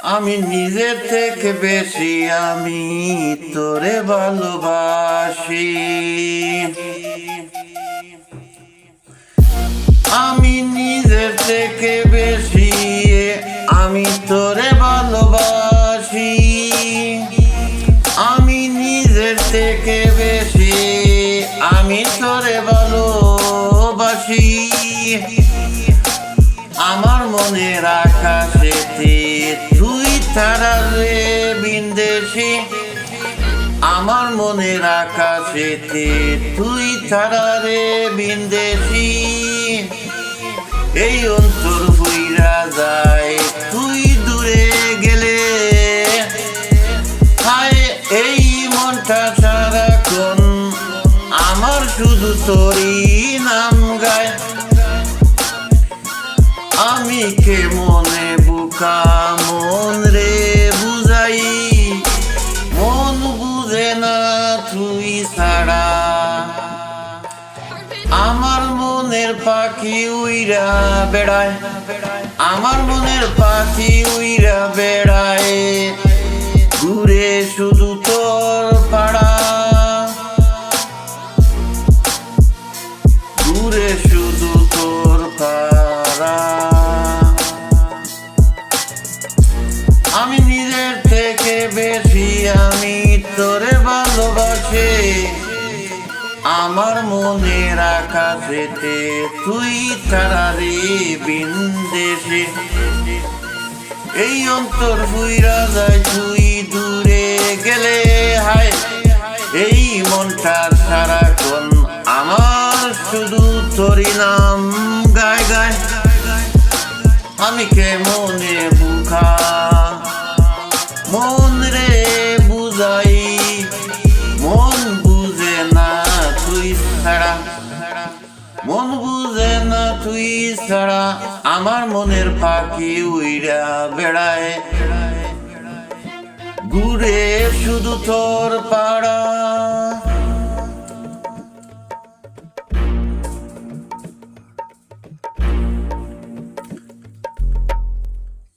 আমি নিজের থেকে বেশি আমি তোরে ভালোবাসি। আমি নিজের থেকে বেশি আমি তোরে ভালোবাসি। আমি নিজের থেকে বেশি আমি তোরে ভালোবাসি। আমার মনের আকাশেতে তুই ছাড়া রে বিন্দেশি। আমার মনের আকাশেতে তুই ছাড়া রে বিন্দেশি। এই অন্তর হইরা যায় তুই দূরে গেলে। হায় এই মনটা সারাক্ষণ আমার শুধু তোরই নাম গায়। আমি কে মনে বুকা মন রে বুঝাই, মন বুঝে না তুই ছাড়া। আমার মনের পাখি উইরা বেড়ায়, আমার মনের পাখি উইরা বেড়ায়, ঘুরে শুধু তোর পাড়া, ঘুরে শুধু তোর পাড়া। আমি নিজের থেকে বেশি আমি তোরে ভালোবাসি। আমার মনের আকাশেতে তুই ছাড়া রে বিন্দেশে। এই অন্তর ফুইরা যায় তুই দূরে গেলে। হায় এই মনটার সারাক্ষণ আমার শুধু তোরই নাম গায় গায়। আমি কে মনে বুকা মন রে বুঝাই, মন বুঝে না তুই ছাড়া, মন বুঝে না তুই ছাড়া। আমার মনের পাখি উইরা বেড়ায়, ঘুরে শুধু তোর পাড়া।